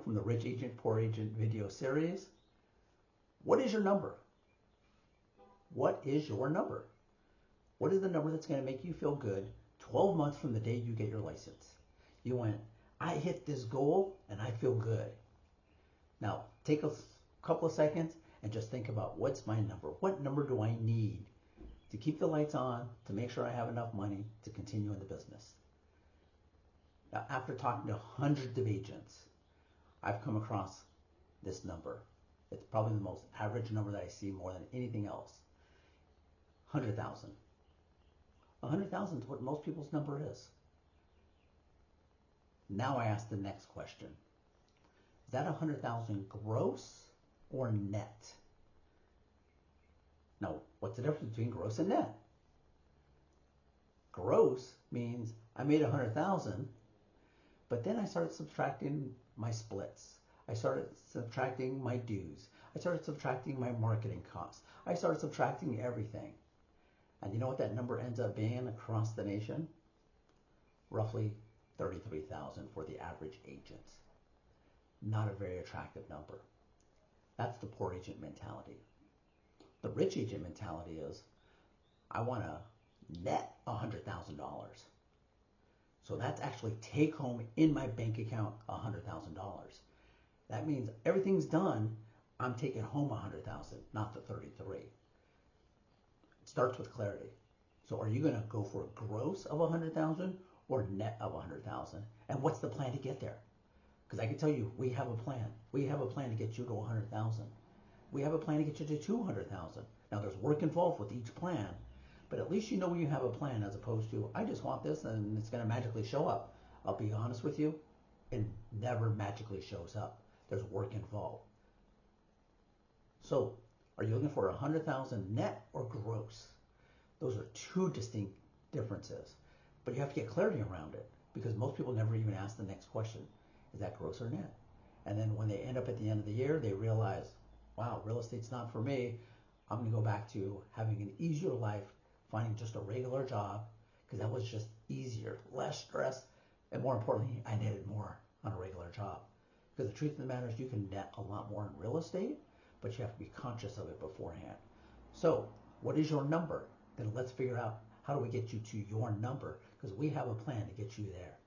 from the Rich Agent, Poor Agent video series. What is your number? What is your number? What is the number that's going to make you feel good 12 months from the day you get your license? You went, I hit this goal and I feel good. Now, take a couple of seconds and just think about, what's my number? What number do I need to keep the lights on, to make sure I have enough money to continue in the business? Now, after talking to hundreds of agents, I've come across this number. It's probably the most average number that I see more than anything else. 100,000. 100,000 is what most people's number is. Now I ask the next question. Is that 100,000 gross or net? Now, what's the difference between gross and net? Gross means I made 100,000, but then I started subtracting my splits. I started subtracting my dues. I started subtracting my marketing costs. I started subtracting everything. And you know what that number ends up being across the nation? Roughly 33,000 for the average agent. Not a very attractive number. That's the poor agent mentality. The rich agent mentality is, I want to net $100,000. So that's actually take home in my bank account $100,000. That means everything's done, I'm taking home 100,000, not the 33. It starts with clarity. So are you going to go for a gross of 100,000 or net of 100,000? And what's the plan to get there? Because I can tell you, we have a plan. We have a plan to get you to 100,000. We have a plan to get you to 200,000. Now there's work involved with each plan, but at least you know you have a plan, as opposed to, I just want this and it's going to magically show up. I'll be honest with you, it never magically shows up. There's work involved. So, are you looking for 100,000 net or gross? Those are two distinct differences, but you have to get clarity around it, because most people never even ask the next question. Is that gross or net? And then when they end up at the end of the year, they realize, wow, real estate's not for me. I'm going to go back to having an easier life, finding just a regular job, because that was just easier, less stress, and more importantly, I netted more on a regular job. Because the truth of the matter is, you can net a lot more in real estate, but you have to be conscious of it beforehand. So, what is your number? Then let's figure out, how do we get you to your number? Because we have a plan to get you there.